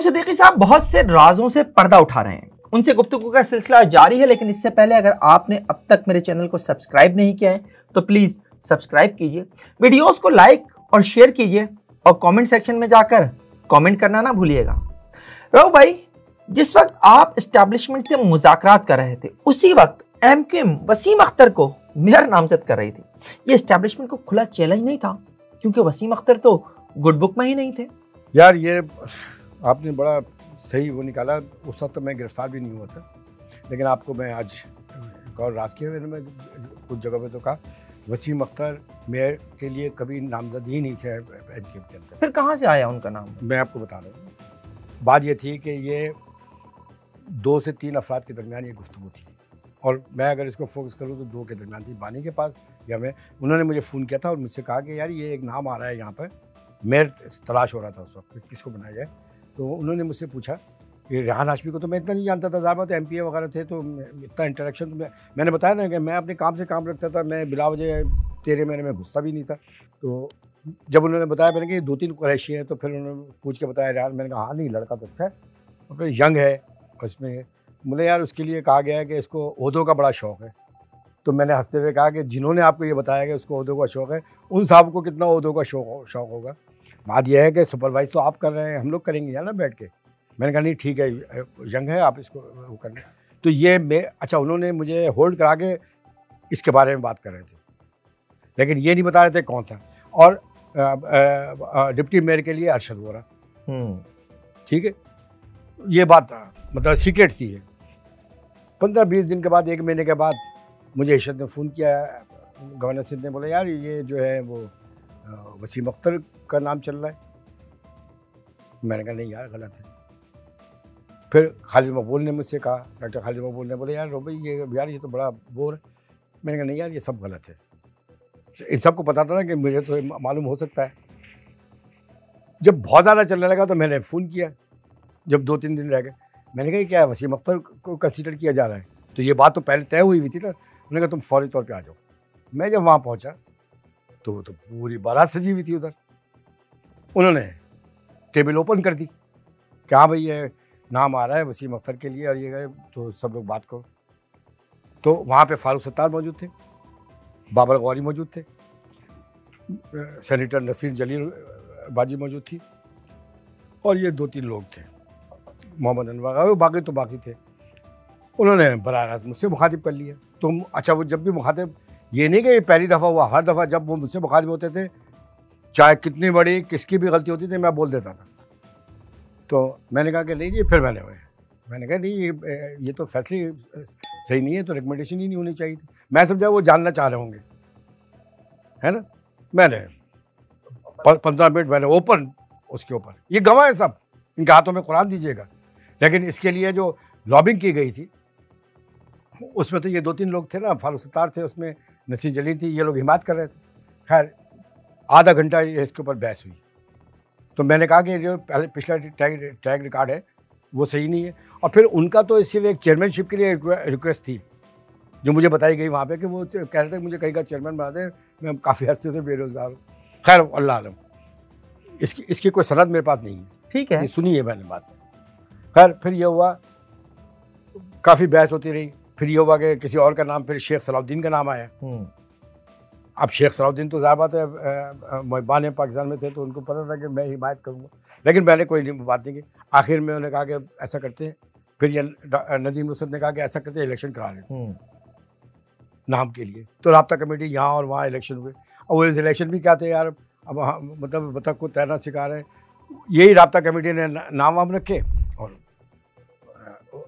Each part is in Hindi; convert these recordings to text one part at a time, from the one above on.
रऊफ सिद्दीकी साहब बहुत से राजों से पर्दा उठा रहे हैं, उनसे गुफ्तगू का सिलसिला जारी है। लेकिन इससे पहले अगर आपने अब तक मेरे चैनल को सब्सक्राइब नहीं किया है तो प्लीज सब्सक्राइब कीजिए, वीडियोस को लाइक और शेयर कीजिए और कमेंट सेक्शन में जाकर कमेंट करना ना भूलिएगा। रऊफ भाई, जिस वक्त आप एस्टैब्लिशमेंट से मुज़ाकरात कर रहे थे उसी वक्त एमक्यूएम वसीम अख्तर को मेयर नामजद कर रही थी। ये एस्टैब्लिशमेंट को खुला चैलेंज नहीं था क्योंकि वसीम अख्तर तो गुड बुक में ही नहीं थे। यार ये आपने बड़ा सही वो निकाला। उस वक्त तो मैं गिरफ्तार भी नहीं हुआ था, लेकिन आपको मैं आज एक और राज के में कुछ जगह पे तो कहा वसीम अख्तर मेयर के लिए कभी नामजद ही नहीं थे एमक्यूएम के अंदर। फिर कहाँ से आया उनका नाम? मैं आपको बता रहा हूँ। बात ये थी कि ये 2 से 3 अफराद के दरमियान ये गुफ्तगू थी और मैं अगर इसको फोकस करूँ तो 2 के दरमियान थी। बानी के पास या मैं, उन्होंने मुझे फ़ोन किया था और मुझसे कहा कि यार ये एक नाम आ रहा है यहाँ पर, मेयर तलाश हो रहा था उस वक्त किसको बनाया जाए। तो उन्होंने मुझसे पूछा कि रेहान हाशमी को तो मैं इतना नहीं जानता था, ज़ाहिर तो एमपीए वगैरह थे तो इतना इंटरेक्शन तो मैंने बताया ना कि मैं अपने काम से काम रखता था, मैं बिला वजह 13 महीने में घुसता भी नहीं था। तो जब उन्होंने बताया मैंने कि 2-3 कुरैशी हैं तो फिर उन्होंने पूछ के बताया रेहान। मैंने कहा हाँ नहीं लड़का तो अच्छा है और फिर यंग है उसमें। मुझे यार उसके लिए कहा गया है कि इसको ओहदों का बड़ा शौक़ है। तो मैंने हंसते हुए कहा कि जिन्होंने आपको ये बताया कि उसको ओहदों का शौक़ है उन साहब को कितना ओहदों का शौक़ होगा। बात यह है कि सुपरवाइज तो आप कर रहे हैं, हम लोग करेंगे यार ना बैठ के। मैंने कहा नहीं ठीक है, यंग है आप इसको वो करना। तो ये मैं अच्छा उन्होंने मुझे होल्ड करा के इसके बारे में बात कर रहे थे, लेकिन ये नहीं बता रहे थे कौन था। और डिप्टी मेयर के लिए अरशद वोरा, ठीक है, ये बात मतलब सीक्रेट थी। 15-20 दिन के बाद, 1 महीने के बाद मुझे इशरत ने फ़ोन किया, गवर्नर सिंध ने बोला यार ये जो है वो वसीम अख्तर का नाम चल रहा है। मैंने कहा नहीं यार गलत है। फिर खालिद मकबूल ने मुझसे कहा, डॉक्टर खालिद मकबूल ने बोला यार रो भाई ये तो बड़ा बोर है। मैंने कहा नहीं यार ये सब गलत है। इन सबको पता था ना कि मुझे तो मालूम हो सकता है। जब बहुत ज़्यादा चलने लगा तो मैंने फ़ोन किया, जब 2-3 दिन रह गए मैंने कहा क्या वसीम अख्तर को कंसीडर किया जा रहा है। तो ये बात तो पहले तय हुई थी ना। उन्होंने कहा तुम फौरी तौर पे आ जाओ। मैं जब वहाँ पहुँचा तो पूरी बारात सजी हुई थी उधर। उन्होंने टेबल ओपन कर दी कि हाँ भाई ये नाम आ रहा है वसीम अख्तर के लिए और ये गए तो सब लोग बात करो। तो वहाँ पे फारूक सत्तार मौजूद थे, बाबर गौरी मौजूद थे, सेनेटर नसीर जलील बाजी मौजूद थी और ये 2-3 लोग थे, मोहम्मद अनवर, वो बाकी तो बाकी थे। उन्होंने बराह रास्त मुझसे मुखातिब कर लिया। तो अच्छा वो जब भी मुखातिब, ये नहीं कि पहली दफ़ा हुआ, हर दफ़ा जब वो मुझसे मुखातिब होते थे चाहे कितनी बड़ी किसकी भी गलती होती थी मैं बोल देता था। तो मैंने कहा कि नहीं जी, फिर मैंने कहा नहीं ये तो फैसले सही नहीं है, तो रिकमेंडेशन ही नहीं होनी चाहिए थी। मैं समझा वो जानना चाह रहे होंगे, है ना। मैंने 15 मिनट मैंने ओपन उसके ऊपर, ये गवाह है सब, इनके हाथों में कुरान दीजिएगा। लेकिन इसके लिए जो लॉबिंग की गई थी उसमें तो ये 2-3 लोग थे ना, फारूक सत्तार थे उसमें, नसीर जलील थी, ये लोग हिमायत कर रहे थे। खैर आधा घंटा इसके ऊपर बहस हुई। तो मैंने कहा कि जो पहले पिछला ट्रैक रिकॉर्ड है वो सही नहीं है। और फिर उनका तो सिर्फ एक चेयरमैनशिप के लिए रिक्वेस्ट थी जो मुझे बताई गई वहाँ पे कि वो कह रहे थे मुझे कहीं का चेयरमैन बना दें, मैं काफ़ी अर्से से बेरोज़गार हूँ। खैर अल्लाह आलम, इसकी कोई सनद मेरे पास नहीं है, ठीक है, सुनी है मैंने बात। खैर फिर ये हुआ, काफ़ी बहस होती रही। फिर ये हुआ कि किसी और का नाम, फिर शेख सलाउद्दीन का नाम आया। अब शेख सलाउद्दीन तो ज़ाहिर बात है मुहिबान पाकिस्तान में थे तो उनको पता था कि मैं हिमायत करूँगा, लेकिन मैंने कोई बात नहीं की। आखिर में उन्होंने कहा कि ऐसा करते हैं, फिर ये नदीम नुसरत ने कहा कि ऐसा करते हैं इलेक्शन करा लेते नाम के लिए। तो राब्ता कमेटी यहाँ और वहाँ इलेक्शन हुए। और वो इलेक्शन भी क्या थे यार, अब मतलब बतख को तैरना सिखा रहे हैं। यही राब्ता कमेटी ने नाम वाम रखे और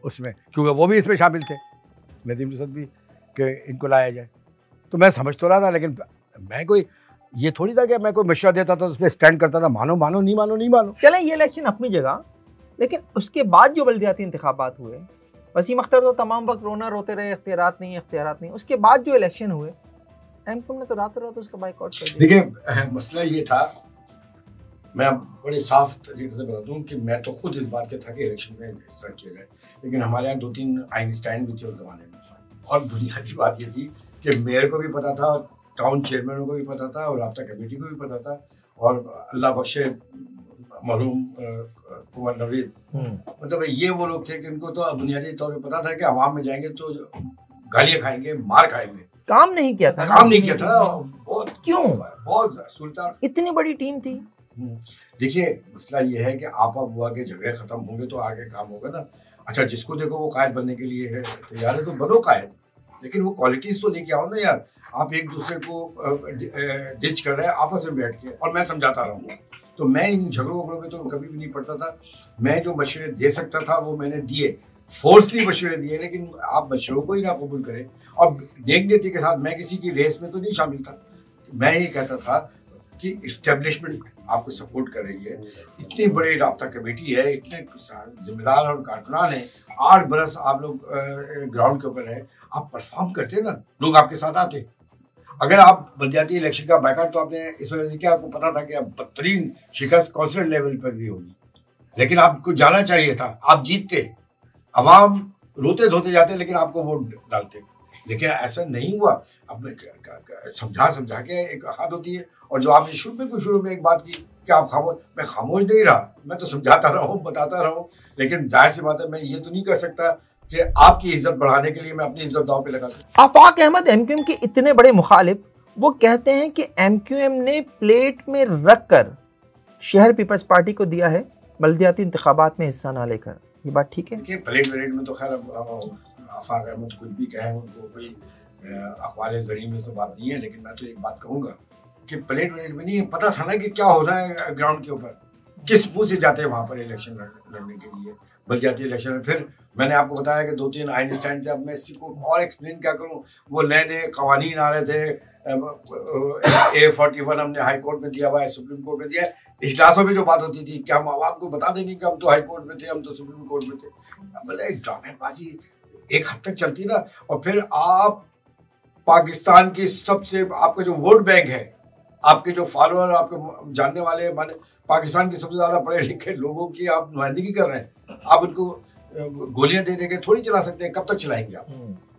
उसमें, क्योंकि वो भी इसमें शामिल थे, नदीम नुसरत भी, कि इनको लाया जाए। तो मैं समझ तो रहा था, लेकिन मैं कोई ये थोड़ी था कि मैं कोई मशवरा देता था उस पर स्टैंड करता था, मानो मानो नहीं मानो नहीं मानो। चले ये इलेक्शन अपनी जगह, लेकिन उसके बाद जो बल्दियाती इंतखाबात हुए, वसीम अख्तर तो तमाम वक्त रोते रहे इख्तियारात नहीं। उसके बाद जो इलेक्शन हुए एमक्यूएम ने तो रातों रात उसका बाइकआउट कर दिया। देखिए मसला ये था, मैं बड़े साफ तरीके से बता दूं कि मैं तो खुद इस बात के था कि इलेक्शन में हिस्सा किया जाए, लेकिन हमारे यहाँ 2-3 आइंस्टाइन भी थे उस जमाने में। और बुनियादी बात ये थी कि मेयर को भी पता था, टाउन चेयरमैनों को भी पता था और राब्ता कमेटी को भी पता था, और अल्लाह बख्शे मरहूम कुंवर नवीद, मतलब ये वो लोग थे कि उनको तो बुनियादी तौर पे पता था कि अवाम में जाएंगे तो गालियां खाएंगे, मार खाएंगे। काम नहीं किया था, काम नहीं किया था बहुत। क्यों? बहुत सुल्तान, इतनी बड़ी टीम थी। देखिए मसला ये है कि आपा बुआ के झगड़े खत्म होंगे तो आगे काम होगा ना। अच्छा, जिसको देखो वो कायद बनने के लिए है तैयार है तो बनो कायद, लेकिन वो क्वालिटीज तो लेके आओ ना यार। आप एक दूसरे को डिच कर रहे हैं आपस में बैठ के, और मैं समझाता रहा हूँ। तो मैं इन झगड़ों वगड़ों में तो कभी भी नहीं पड़ता था। मैं जो मशवरे दे सकता था वो मैंने दिए, फोर्सली मशवरे दिए, लेकिन आप मशवरों को ही ना कबूल करें। और नेक नीति के साथ मैं किसी की रेस में तो नहीं शामिल था। मैं ये कहता था कि इस्टेब्लिशमेंट आपको सपोर्ट कर रही है, इतनी बड़ी राब्ता कमेटी है, इतने जिम्मेदार और कारकुनान हैं, 8 बरस आप लोग ग्राउंड के ऊपर हैं, आप परफॉर्म करते ना, लोग आपके साथ आते। अगर आप बल्दियाती इलेक्शन का बैकआउट तो आपने इस वजह से, क्या आपको पता था कि अब बदतरीन शिकस्त काउंसिल लेवल पर भी होगी, लेकिन आपको जाना चाहिए था, आप जीतते, अवाम रोते धोते जाते लेकिन आपको वोट डालते, लेकिन ऐसा नहीं हुआ। अब समझा के एक हद होती है। और जो आपने शुरू में एक बात की कि आप खामोश, मैं खामोश नहीं रहा, मैं तो समझाता रहा हूँ, बताता रहा हूँ, लेकिन जाहिर सी बात है मैं ये तो नहीं कर सकता कि आपकी इज्जत बढ़ाने के लिए मैं अपनी इज्जत दांव पे लगा दूं। आफाक अहमद एमक्यूएम के इतने बड़े मुखालिफ, वो कहते हैं कि एमक्यूएम ने प्लेट में रखकर शहर पीपल्स पार्टी को दिया है बल्दियाती इंतखाबात में हिस्सा ना लेकर। ये बात ठीक है? देखिए प्लेट व्लेट में तो खैर आफाक अहमद कुछ भी कहें, उनको कोई अखबार ज़रिए में तो बात नहीं है, लेकिन मैं तो एक बात कहूँगा कि प्लेट व्लेट में नहीं, पता था ना कि क्या हो रहा है ग्राउंड के ऊपर, किस मुँह से जाते हैं वहाँ पर इलेक्शन लड़ने के लिए, बल्दियाती इलेक्शन में। फिर मैंने आपको बताया कि 2-3 आइन स्टैंड थे। अब मैं इसी को और एक्सप्लेन क्या करूँ, वो नए कवानीन आ रहे थे, A41 हमने हाई कोर्ट में दिया हुआ है, सुप्रीम कोर्ट में दिया है। इजलासों में जो बात होती थी कि हम आवाम को बता देंगे कि हम तो हाई कोर्ट में थे, हम तो सुप्रीम कोर्ट में थे, मतलब ड्रामेबाजी एक हद तक चलती ना। और फिर आप पाकिस्तान की सबसे, आपका जो वोट बैंक है, आपके जो फॉलोअर, आपके जानने वाले, माने पाकिस्तान के सबसे ज़्यादा पढ़े लिखे लोगों की आप नुमाइंदगी कर रहे हैं। आप उनको गोलियां दे के थोड़ी चला सकते हैं, कब तक चलाएंगे आप?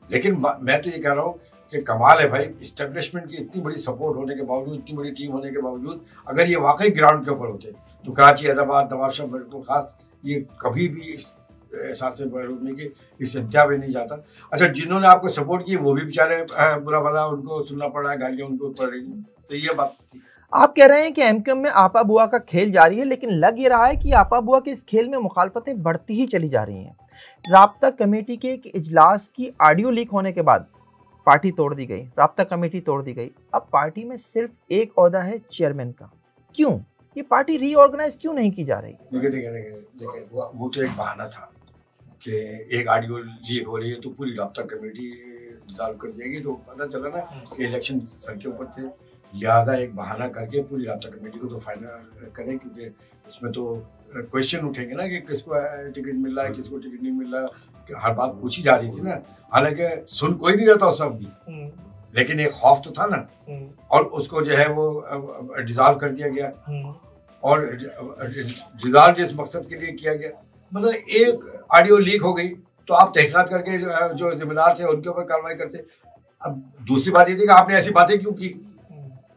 लेकिन मैं तो ये कह रहा हूँ कि कमाल है भाई, इस्टेब्लिशमेंट की इतनी बड़ी सपोर्ट होने के बावजूद, इतनी बड़ी टीम होने के बावजूद, अगर ये वाकई ग्राउंड के ऊपर होते तो कराची, हैदराबाद, नवाबशाह, बिल्कुल खास, ये कभी भी इस एहसास से बहरूपने की इस इंतहा में नहीं जाता। अच्छा, जिन्होंने आपको सपोर्ट की वो भी बेचारे बुरा भला उनको सुनना पड़ रहा है, गालियाँ उनको पड़ रही हैं, तो ये बात थी। आप कह रहे हैं कि एमक्यूएम में आपा बुआ का खेल जारी है, लेकिन लग ये रहा है कि आपा बुआ के इस खेल में मुखालफतें बढ़ती ही चली जा रही हैं। राब्ता कमेटी के एक इजलास की ऑडियो लीक होने के बाद पार्टी तोड़ दी गई, राब्ता कमेटी तोड़ दी गई। अब पार्टी में सिर्फ एक ओहदा है चेयरमैन का। क्यों ये पार्टी रीऑर्गेनाइज क्यों नहीं की जा रही? देखिए वो तो एक बहाना था कि एक ऑडियो लीक हो रही है तो पूरी राब्ता कमेटी डिसॉल्व कर देगी, तो पता चला ना कि इलेक्शन सर के ऊपर थे, लिहाजा एक बहाना करके पूरी राब्ता कमेटी को तो फाइनल करें, क्योंकि उसमें तो क्वेश्चन उठेंगे ना कि किसको टिकट मिल रहा है, किसको टिकट नहीं मिल रहा, हर बात पूछी जा रही थी ना। हालांकि सुन कोई नहीं रहता उस सब भी, लेकिन एक खौफ तो था ना, और उसको जो है वो डिसॉल्व कर दिया गया। और डिसॉल्व जिस मकसद के लिए किया गया, मतलब एक ऑडियो लीक हो गई तो आप तहकीकात करके जो जिम्मेदार थे उनके ऊपर कार्रवाई करते। अब दूसरी बात ये थी कि आपने ऐसी बातें क्यों की,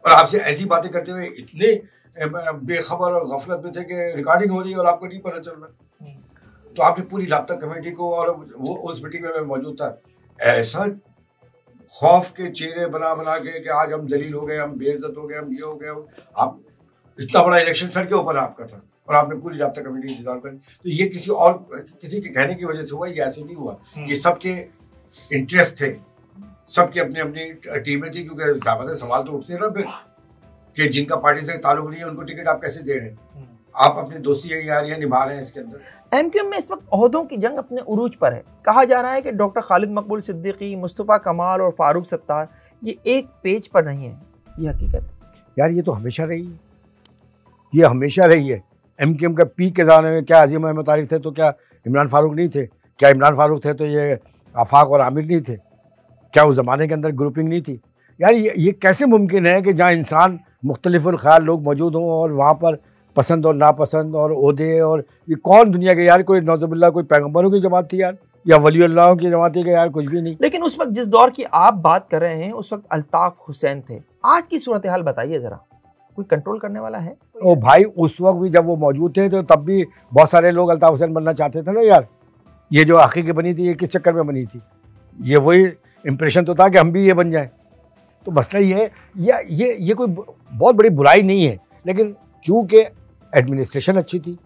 और आपसे ऐसी बातें करते हुए इतने बेखबर और गफलत में थे कि रिकॉर्डिंग हो रही है और आपको नहीं पता चल रहा। तो आपने पूरी राब्ता कमेटी को, और वो उस मीटिंग में मैं मौजूद था, ऐसा खौफ के चेहरे बना के कि आज हम जलील हो गए, हम बेइज्जत हो गए, हम ये हो गए। आप इतना बड़ा इलेक्शन सर के ऊपर आपका था और आपने पूरी राब्ता कमेटी डिसॉल्व कर, तो ये किसी के कहने की वजह से हुआ, ये ऐसे नहीं हुआ। ये सबके इंटरेस्ट थे, सबकी अपनी अपनी टीमें थी, क्योंकि ज़्यादा सवाल तो उठते ना फिर कि जिनका पार्टी से ताल्लुक नहीं है उनको टिकट आप कैसे दे रहे हैं, आप अपनी दोस्ती यारियां निभा रहे हैं इसके अंदर। एमक्यूएम में इस वक्त ओहदों की जंग अपने उरूज पर है। कहा जा रहा है कि डॉक्टर खालिद मकबूल सिद्दीकी, मुस्तफ़ा कमाल और फारूक सत्तार ये एक पेज पर नहीं है। ये हकीकत यार, ये तो हमेशा रही है, ये हमेशा रही है। एमक्यूएम का पीक के ज़माने में क्या अजीम अहमद तारिक थे तो क्या इमरान फारूक नहीं थे? क्या इमरान फारूक थे तो ये आफाक और आमिर नहीं थे? क्या उस ज़माने के अंदर ग्रुपिंग नहीं थी? यार ये कैसे मुमकिन है कि जहाँ इंसान मुख्तलिफ़ुल ख़याल लोग मौजूद हों और वहाँ पर पसंद और नापसंद और ओहदे, और ये कौन दुनिया के यार, कोई नौजुबिल्लाह कोई पैगम्बरों की जमात थी यार, या वली अल्लाह की जमात थी कि यार कुछ भी नहीं। लेकिन उस वक्त जिस दौर की आप बात कर रहे हैं उस वक्त अल्ताफ़ हुसैन थे। आज की सूरत हाल बताइए ज़रा, कोई कंट्रोल करने वाला है? ओ भाई, उस वक्त भी जब वो मौजूद थे तो तब भी बहुत सारे लोग अल्ताफ हुसैन बनना चाहते थे ना यार। ये जो हकीकी बनी थी, ये किस चक्कर में बनी थी? ये वही इम्प्रेशन तो था कि हम भी ये बन जाएं। तो मसला ये है, ये कोई बहुत बड़ी बुराई नहीं है, लेकिन चूँकि एडमिनिस्ट्रेशन अच्छी थी,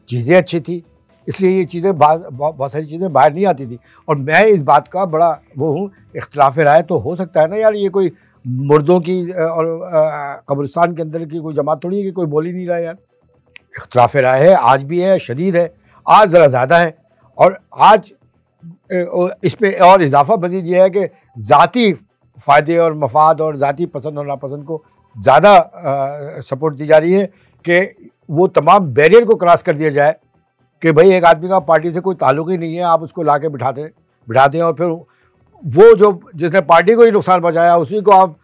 चीज़ें अच्छी थी, इसलिए ये चीज़ें बहुत सारी चीज़ें बाहर नहीं आती थी। और मैं इस बात का बड़ा वो हूँ, इख्तिलाफ राय तो हो सकता है ना यार, ये कोई मुर्दों की और कब्रिस्तान के अंदर की कोई जमात थोड़ी है कि कोई बोल ही नहीं रहा यार। इख्तिलाफ राय है, आज भी है, शदीद है, आज ज़रा ज़्यादा है। और आज इस पर और इजाफा मज़ीद ये है कि ज़ाती फ़ायदे और मफाद और ज़ाती पसंद और नापसंद को ज़्यादा सपोर्ट दी जा रही है कि वो तमाम बैरियर को क्रॉस कर दिया जाए कि भाई एक आदमी का पार्टी से कोई ताल्लुक ही नहीं है, आप उसको ला के बिठा दें और फिर वो जो जिसने पार्टी को ही नुकसान पहुँचाया उसी को आप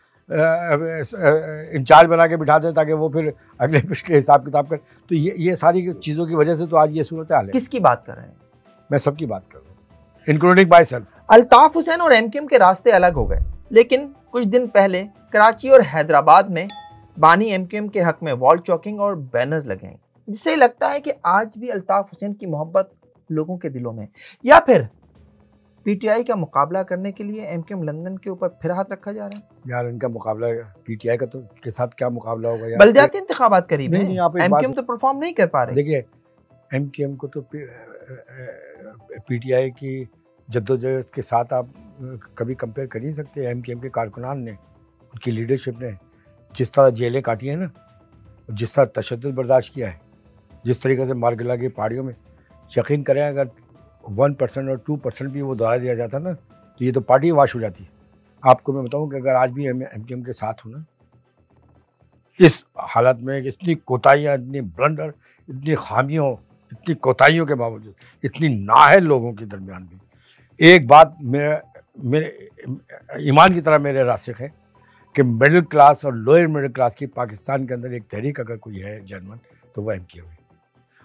इंचार्ज बना के बिठा दें ताकि वो फिर अगले पिछले हिसाब किताब कर। तो ये सारी चीज़ों की वजह से तो आज ये सूरत हाल है। किसकी बात कर रहे हैं? मैं सबकी बात कर रहा हूँ, including my self. Altaf Hussain और एमक्यूएम के रास्ते अलग हो गए, लेकिन कुछ दिन पहले कराची और हैदराबाद में बानी एमक्यूएम के हक में वॉल चॉकिंग और बैनर्स लगे हैं, जिससे लगता है कि आज भी अल्ताफ हुसैन की मोहब्बत लोगों के दिलों में, या फिर पीटीआई का मुकाबला करने के लिए एमक्यूएम लंदन के ऊपर फिर हाथ रखा जा रहा है। यार इनका मुकाबला पीटीआई का तो के साथ क्या मुकाबला होगा यार? बलदियाती इंतखाबात करीब हैं, एमक्यूएम तो परफॉर्म नहीं कर पा रहे। देखिए, एमक्यूएम को तो पीटीआई की जद्दोजहद के साथ आप कभी कंपेयर कर नहीं सकते। एमक्यूएम के कारकुनान ने, उनकी लीडरशिप ने जिस तरह जेलें काटी हैं ना, जिस तरह तशद्दुद बर्दाश्त किया है, जिस तरीके से मारगिला की पहाड़ियों में, यकीन करें अगर 1% और 2% भी वो दोहरा दिया जाता ना तो ये तो पार्टी वाश हो जाती। आपको मैं बताऊं कि अगर आज भी एमक्यूएम के साथ हो ना, इस हालत में इतनी कोताहियाँ, इतनी ब्लंडर, इतनी खामियों, इतनी कोताहियों के बावजूद, इतनी नाअहल लोगों के दरमियान भी एक बात मेरे ईमान की तरह मेरे रास्ते है कि मिडिल क्लास और लोअर मिडिल क्लास की पाकिस्तान के अंदर एक तहरीक अगर कोई है जेन्युइन तो वह एमक्यूएम है।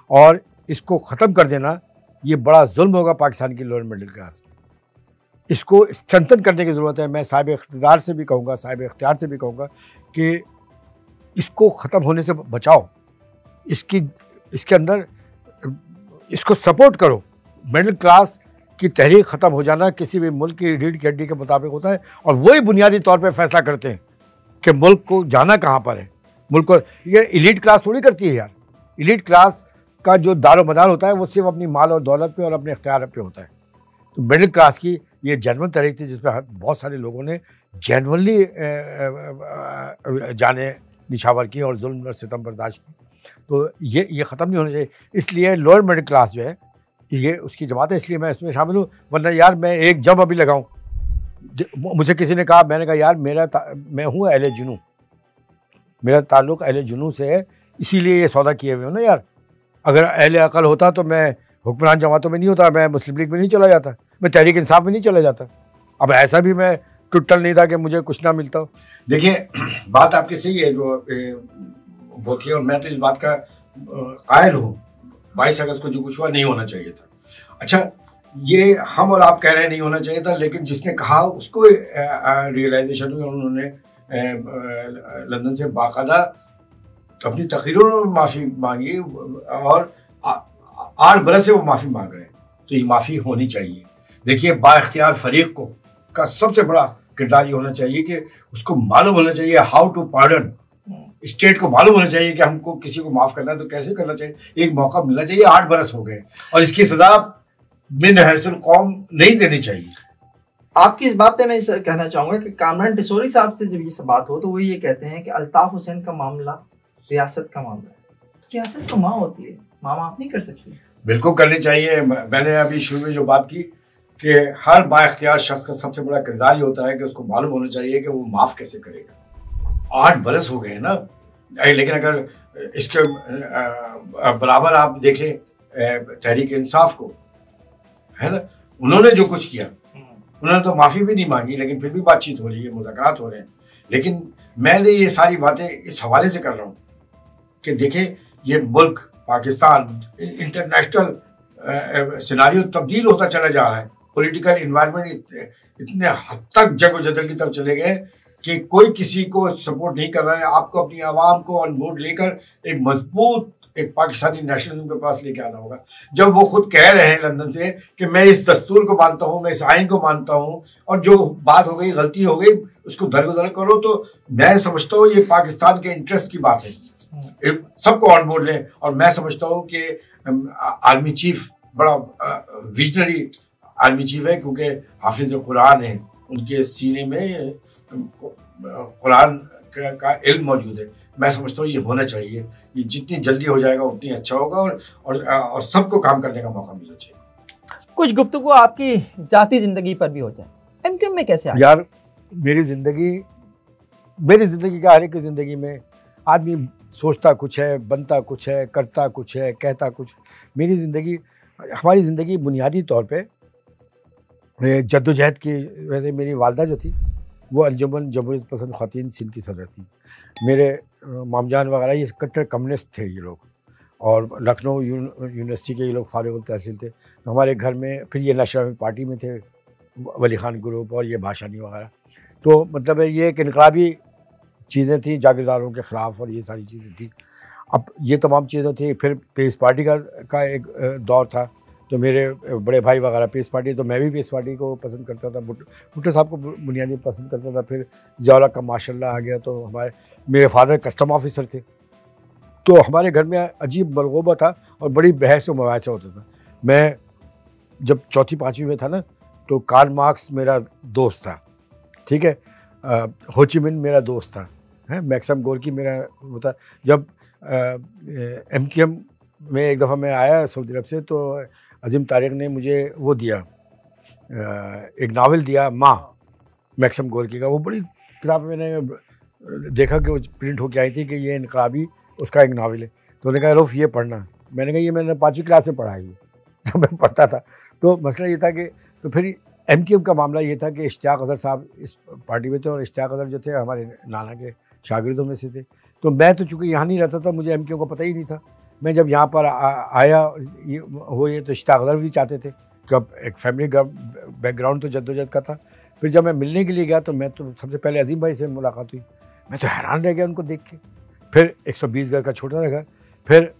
और इसको ख़त्म कर देना ये बड़ा जुल्म होगा पाकिस्तान की लोअर मिडिल क्लास में। इसको स्ट्रेंथन करने की ज़रूरत है। मैं साहिब इख्तियार से भी कहूँगा, साहिब इख्तियार से भी कहूँगा कि इसको ख़त्म होने से बचाओ, इसके अंदर इसको सपोर्ट करो। मिडिल क्लास की तहरीक ख़त्म हो जाना किसी भी मुल्क की रीढ़ की हड्डी के मुताबिक होता है और वही बुनियादी तौर पर फैसला करते हैं कि मुल्क को जाना कहाँ पर है। मुल्क को ये इलीट क्लास थोड़ी करती है यार। इलीट क्लास का जो दारो मदार होता है वो सिर्फ अपनी माल और दौलत पे और अपने इख्तियार पे होता है। तो मिडिल क्लास की ये जेन्युइन तहरीक थी जिसमें बहुत सारे लोगों ने जेन्युइनली जाने निछावर की और जुल्म और सितम बर्दाश्त की। तो ये ख़त्म नहीं होना चाहिए। इसलिए लोअर मिडिल क्लास जो है ये उसकी जमात है, इसलिए मैं इसमें शामिल हूँ। वरना यार मैं एक जब अभी लगाऊँ, मुझे किसी ने कहा, मैंने कहा यार मैं हूँ अहले जुनू, मेरा ताल्लुक़ अहले जुनू से है, इसीलिए ये सौदा किए हुए हो ना यार। अगर अहले अकल होता तो मैं हुक्मरान जमातों में नहीं होता, मैं मुस्लिम लीग में नहीं चला जाता, मैं तहरीक इंसाफ में नहीं चला जाता। अब ऐसा भी मैं टुटल नहीं था कि मुझे कुछ ना मिलता हो। देखिए, बात आपकी सही है जो होती है, और मैं तो इस बात का कायल हूँ 22 अगस्त को जो कुछ हुआ नहीं होना चाहिए था। अच्छा, ये हम और आप कह रहे हैं नहीं होना चाहिए था, लेकिन जिसने कहा उसको रियलाइजेशन हुई और उन्होंने लंदन से बाकायदा अपनी तकरीरों में माफ़ी मांगी और 8 बरस से वो माफ़ी मांग रहे हैं। तो ये माफ़ी होनी चाहिए। देखिए, बाइख्तियार फरीक को का सबसे बड़ा किरदार ये होना चाहिए कि उसको मालूम होना चाहिए हाउ टू पार्डन। स्टेट को मालूम होना चाहिए कि हमको किसी को माफ़ करना है तो कैसे करना चाहिए। एक मौका मिलना चाहिए। 8 बरस हो गए और इसकी सज़ा मिन हैसुल कौम नहीं देनी चाहिए। आपकी इस बात पे मैं कहना चाहूँगा कि कामरान टिसोरी साहब से जब ये बात हो तो वो ये कहते हैं कि अल्ताफ हुसैन का मामला रियासत का मामला है। तो रियासत तो माँ होती है, माँ माफ़ नहीं कर सकती। बिल्कुल करनी चाहिए। मैंने अभी शुरू में जो बात की कि हर बाइख्तियार शख्स का सबसे बड़ा किरदार ये होता है कि उसको मालूम होना चाहिए कि वो माफ़ कैसे करेगा। 8 बरस हो गए हैं ना, लेकिन अगर इसके बराबर आप देखें तहरीक इंसाफ को, है ना, उन्होंने जो कुछ किया, उन्होंने तो माफ़ी भी नहीं मांगी, लेकिन फिर भी बातचीत हो रही है, मुज़ाकरात हो रहे हैं। लेकिन मैंने ये सारी बातें इस हवाले से कर रहा हूँ कि देखें, ये मुल्क पाकिस्तान इंटरनेशनल सिनारियो तब्दील होता चला जा रहा है। पॉलिटिकल इन्वायरमेंट इतने हद तक जंग और जदल की तरफ चले गए कि कोई किसी को सपोर्ट नहीं कर रहा है। आपको अपनी आवाम को ऑन बोर्ड लेकर एक मजबूत एक पाकिस्तानी नेशनलिज्म के पास लेके आना होगा। जब वो खुद कह रहे हैं लंदन से कि मैं इस दस्तूर को मानता हूँ, मैं इस आइन को मानता हूँ, और जो बात हो गई गलती हो गई उसको दरगुजर करो, तो मैं समझता हूँ ये पाकिस्तान के इंटरेस्ट की बात है, सबको ऑन बोर्ड लें। और मैं समझता हूँ कि आर्मी चीफ बड़ा विजनरी आर्मी चीफ है, क्योंकि हाफिज कुरान है, उनके सीने में कुरान का इल्म मौजूद है। मैं समझता हूँ ये होना चाहिए, ये जितनी जल्दी हो जाएगा उतनी अच्छा होगा, और सबको काम करने का मौका मिलना चाहिए। कुछ गुफ्तगू आपकी ज़ाती ज़िंदगी पर भी हो जाए, एमक्यूएम में कैसे आए? यार मेरी ज़िंदगी का हर एक की ज़िंदगी में आदमी सोचता कुछ है, बनता कुछ है, करता कुछ है, कहता कुछ। हमारी ज़िंदगी बुनियादी तौर पे जद्दोजहद की वजह से, मेरी वालदा जो थी वो अंजुमन जमहूरियत पसंद ख़वातीन सिंध की सदर थी। मेरे मामजान वगैरह ये कट्टर कम्युनिस्ट थे ये लोग, और लखनऊ यूनिवर्सिटी के ये लोग फारिग तहसील थे। तो हमारे घर में फिर ये नेशनल पार्टी में थे, वली खान ग्रुप और ये भाषानी वगैरह। तो मतलब ये एक इनकलाबी चीज़ें थी, जागीरदारों के ख़िलाफ़, और ये सारी चीज़ें थी। अब ये तमाम चीज़ें थी। फिर पीस पार्टी का एक दौर था, तो मेरे बड़े भाई वगैरह पीस पार्टी, तो मैं भी पीस पार्टी को पसंद करता था, भुट्टो साहब को बुनियादी पसंद करता था। फिर ज़िया का माशाल्लाह आ गया, तो मेरे फादर कस्टम ऑफिसर थे, तो हमारे घर में अजीब मलगूबा था और बड़ी बहस व मुबाहिसा होता था। मैं जब चौथी पाँचवीं में था ना, तो कार्ल मार्क्स मेरा दोस्त था, ठीक है, हो ची मिन्ह मेरा दोस्त था, है मैक्सिम गोर्की मेरा वो था। जब एमक्यूएम में एक दफ़ा मैं आया सऊदी अरब से, तो अजीम तारिक ने मुझे वो दिया, एक नावल दिया, माँ, मैक्सिम गोर्की का। वो बड़ी किताब मैंने देखा कि वो प्रिंट होके आई थी कि ये इनकलाबी उसका एक नावल है। तो उन्होंने कहा रऊफ़ ये पढ़ना। मैंने कहा ये मैंने 5वीं क्लास में पढ़ा है, ये जब मैं पढ़ता था। तो मसला ये था कि तो फिर एमक्यूएम का मामला ये था कि इश्तियाक अज़हर साहब इस पार्टी में थे, और इश्तियाक अज़हर जो थे हमारे नाना के शागिर्दों में से थे। तो मैं तो चूँकि यहाँ नहीं रहता था, मुझे एमक्यूएम का पता ही नहीं था। मैं जब यहाँ पर आया ये तो इश्तियाक अज़हर भी चाहते थे कि अब एक फैमिली बैकग्राउंड तो जद्दोजहद का था। फिर जब मैं मिलने के लिए गया, तो मैं तो सबसे पहले अजीम भाई से मुलाकात हुई। मैं तो हैरान रह गया उनको देख के। फिर 120 गज का छोटा सा घर, फिर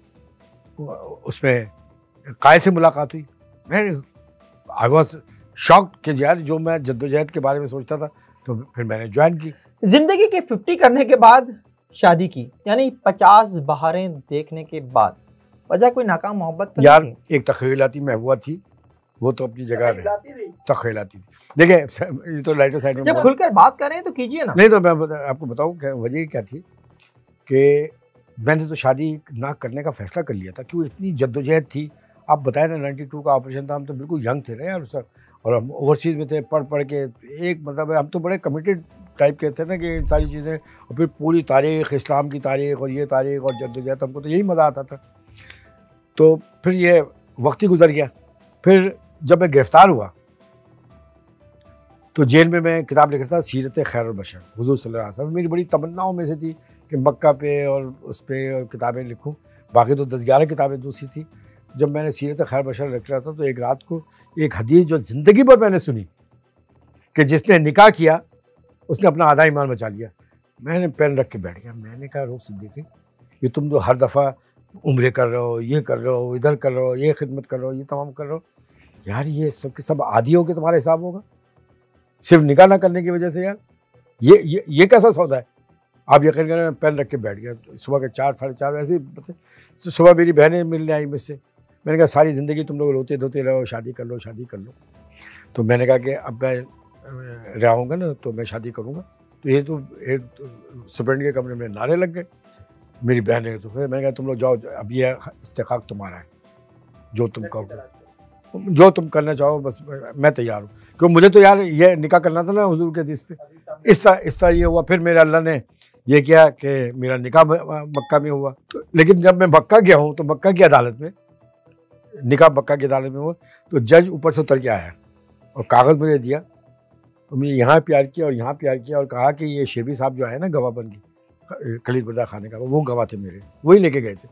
उसमें कायद से मुलाकात हुई। मैं आई वॉज शॉक्ड कि यार जो मैं जद्दोजहद के बारे में सोचता था। तो फिर मैंने ज्वाइन की। जिंदगी के 50 करने के बाद शादी की, यानी 50 बहारें देखने के बाद। वजह कोई नाकाम मोहब्बत तो यार नहीं थी? एक तख़य्युलाती महबूबा थी, वो तो अपनी जगह रही। तख़य्युलाती थी। देखिए ये तो लाइटर साइड में जब खुलकर बात कर रहे हैं तो कीजिए ना। नहीं तो मैं आपको बताऊं क्या वजह क्या थी कि मैंने तो शादी ना करने का फैसला कर लिया था। क्यों, इतनी जद्दोजहद थी। आप बताएं ना, 92 का ऑपरेशन था, हम तो बिल्कुल यंग थे ना यार उस वक्त, और हम ओवरसीज़ में थे, पढ़ के एक मतलब हम तो बड़े कमिटेड टाइप के थे ना कि इन सारी चीज़ें, और फिर पूरी तारीख़, इस्लाम की तारीख़ और ये तारीख़ और जद्दोजहद, हमको तो यही मज़ा आता था। तो फिर ये वक्त ही गुजर गया। फिर जब मैं गिरफ़्तार हुआ तो जेल में मैं किताब लिख रहा था, सीरत खैरुल बशर, हुज़ूर सल्लल्लाहु अलैहि वसल्लम। मेरी बड़ी तमन्नाओं में से थी कि मक्का पे और उस पर किताबें लिखूं। बाकी तो 10-11 किताबें दूसरी थी। जब मैंने सीरत खैर बशर लिख रहा था, तो एक रात को एक हदीस जो ज़िंदगी भर मैंने सुनी कि जिसने निकाह किया उसने अपना आधा ईमान बचा लिया। मैंने पेन रख के बैठ गया। मैंने कहा रऊफ़ सिद्दीकी, ये तुम जो हर दफ़ा उम्रे कर रहे हो, ये कर रहे हो, इधर कर रहे हो, ये खिदमत कर रहे हो, ये तमाम कर रहे हो, यार ये सब के सब आदी हो के तुम्हारा हिसाब होगा सिर्फ निकाह ना करने की वजह से। यार ये कैसा सौदा है? आप यकीन करें, मैं पेन रख के बैठ गया। सुबह के 4 साढ़े 4 ऐसे ही तो सुबह मेरी बहनें मिलने आई मुझसे। मैंने कहा सारी ज़िंदगी तुम लोग रोते धोते रहो, शादी कर लो, शादी कर लो। तो मैंने कहा कि अब मैं रहूँगा ना तो मैं शादी करूँगा। तो ये तो एक सुप्रेंट के कमरे में नारे लग गए मेरी बहनें। तो फिर मैंने कहा तुम लोग जाओ, अब ये इस्तेकाक तुम्हारा है, जो तुम कहो, जो तुम करना चाहो, बस मैं तैयार हूँ। क्योंकि मुझे तो यार ये निकाह करना था ना हुजूर के हदीस पे। इस तरह ये हुआ। फिर मेरे अल्लाह ने ये किया कि मेरा निकाह मक्का में हुआ। तो लेकिन जब मैं मक्का गया हूँ तो मक्का की अदालत में, निकाह मक्का की अदालत में हुआ, तो जज ऊपर से उतर के आया और कागज़ मुझे दिया। तो मुझे यहाँ प्यार किया और यहाँ प्यार किया और कहा कि ये शेबी साहब जो है ना गवाह बन के खलीद बर्दा खाने का, वो गवाह थे मेरे, वही लेके गए थे।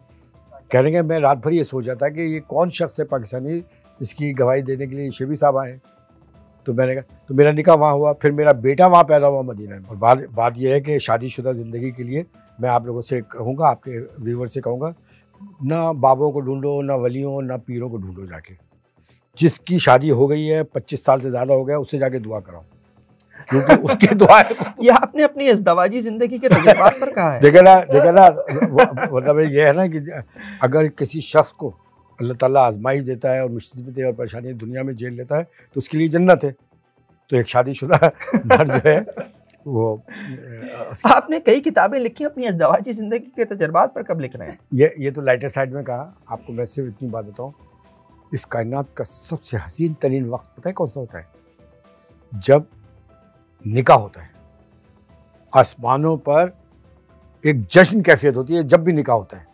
कहने के मैं रात भर ये सोचा था कि ये कौन शख्स है पाकिस्तानी जिसकी गवाही देने के लिए शेबी साहब आए। तो मैंने कहा, तो मेरा निकाह वहाँ हुआ, फिर मेरा बेटा वहाँ पैदा हुआ मदीना में। और बात यह है कि शादीशुदा ज़िंदगी के लिए मैं आप लोगों से कहूँगा, आपके व्यूवर से कहूँगा, ना बाबों को ढूंढो, ना वलियों, ना पीरों को ढूंढो जाके। जिसकी शादी हो गई है, 25 साल से ज़्यादा हो गया, उससे जाके दुआ कराओ, क्योंकि उसके दुआ ये आपने अपनी इज़्दवाजी ज़िंदगी के तजुर्बात पर कहा है। देखा ना, मतलब ये है ना कि अगर किसी शख्स को अल्लाह ताला आजमाइश देता है और मुसीबतें और परेशानियाँ दुनिया में झेल लेता है तो उसके लिए जन्नत है। तो एक शादीशुदा मर्द जो है वो आपने कई किताबें लिखी अपनी इज़्दवाजी ज़िंदगी के तजुर्बात पर, कब लिख रहे हैं? ये तो लाइटर साइड में कहा। आपको मैं सिर्फ इतनी बात बताऊँ, इस कायनात का सबसे हसीन तरीन वक्त पता है कौन सा होता है? जब निकाह होता है। आसमानों पर एक जश्न कैफियत होती है जब भी निकाह होता है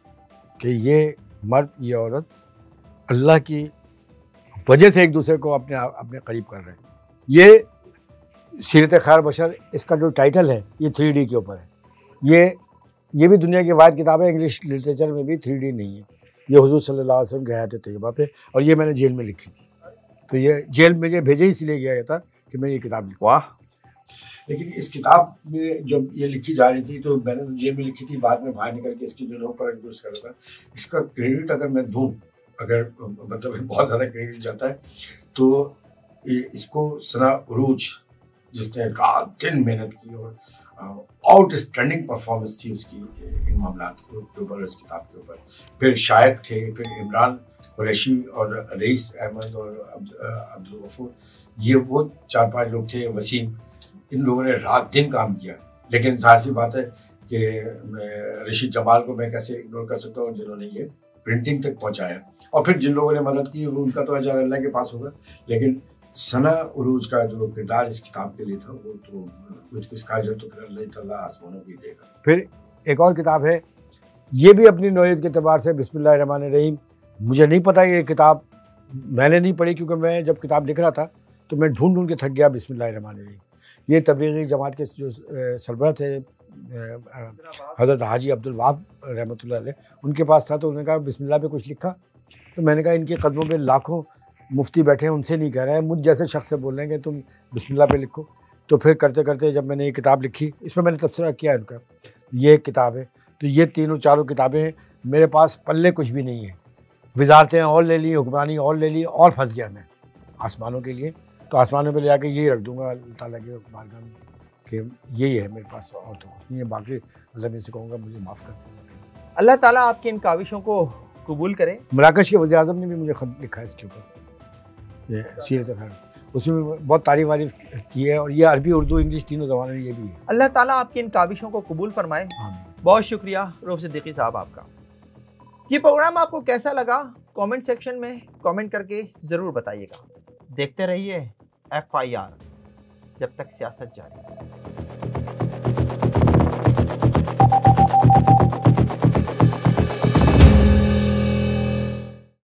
कि ये मर्द, ये औरत अल्लाह की वजह से एक दूसरे को अपने करीब कर रहे हैं। ये सीरत खैर बशर, इसका जो टाइटल है ये 3D के ऊपर है। ये भी दुनिया की वाहिद किताब है, इंग्लिश लिटरेचर में भी 3D नहीं है। ये हुजूर सल्लल्लाहु अलैहि वसल्लम के हयात तैयबा पे, और ये मैंने जेल में लिखी थी। तो ये जेल में भेजे इसलिए गया था कि मैं ये किताब लिखूँ। वाह। लेकिन इस किताब में जब ये लिखी जा रही थी तो मैंने तो जेल में लिखी थी, बाद में बाहर निकल के इसकी जो लोग पर यूज़ कर रहा था। इसका क्रेडिट अगर मैं दूँ, अगर मतलब बहुत ज़्यादा क्रेडिट जाता है, तो इसको सना उरूज, जिसने रात दिन मेहनत की और आउटस्टैंडिंग परफॉर्मेंस थी उसकी इन मामलात के ऊपर, इस किताब के ऊपर। फिर शायक थे, फिर इमरान कुरैशी और रईस अहमद और अब्दुल गफूर, ये वो 4-5 लोग थे, वसीम, इन लोगों ने रात दिन काम किया। लेकिन जाहिर सी बात है कि रशीद जमाल को मैं कैसे इग्नोर कर सकता हूँ, जिन्होंने ये प्रिंटिंग तक पहुँचाया। और फिर जिन लोगों ने मदद की उनका तो अजर अल्लाह के पास होगा, लेकिन सना उरूज का जो किरदार इस किताब के लिए था वो तो कुछ इसका अजर तो फिर अल्लाह ताला आसमानों की देगा। फिर एक और किताब है, ये भी अपनी नौयत के अतबार से बिस्मिल्लाहिर्रहमानिर्रहीम। मुझे नहीं पता ये किताब मैंने नहीं पढ़ी, क्योंकि मैं जब किताब लिख रहा था तो मैं ढूंढ के थक गया। बिस्मिल्लाहिर्रहमानिर्रहीम ये तबलीगी जमात के जो सरबराह थे हज़रत हाजी अब्दुल वहाब रहमतुल्लाह अलैह, उनके पास था। तो उन्होंने कहा बिस्मिल्लाह पे कुछ लिखा। तो मैंने कहा इनके कदमों पे लाखों मुफ्ती बैठे हैं, उनसे नहीं कह रहे हैं, मुझ जैसे शख्स से बोल रहे हैं कि तुम बिस्मिल्लाह पे लिखो। तो फिर करते करते जब मैंने ये किताब लिखी, इसमें मैंने तबसरा किया उनका, ये किताब है। तो ये तीनों चारों किताबें मेरे पास पल्ले कुछ भी नहीं है। वजारतें और ले ली, हुक्मरानी और ले ली, और फंस गया मैं आसमानों के लिए। तो आसमानों पे ले जाके यही रख दूंगा अल्लाह ताला के बारगाह में कि यही है मेरे पास, और तो कुछ नहीं है। बाकी अल्लाह मैं से कहूँगा मुझे माफ़ कर दें। अल्लाह ताला आपकी इन काविशों को कबूल करे। मराकश के वज़ीर आज़म ने भी मुझे ख़त लिखा है इसके ऊपर, ये सीरत खैर, उसमें बहुत तारीफ वारीफ की है। और ये अरबी, उर्दू, इंग्लिश तीनों ज़बानों में ये भी है। अल्लाह ताला आपकी इन काविशों को कबूल फरमाए। बहुत शुक्रिया रऊफ सिद्दीकी साहब आपका। ये प्रोग्राम आपको कैसा लगा कमेंट सेक्शन में कमेंट करके ज़रूर बताइएगा। देखते रहिए FIR, जब तक सियासत जारी।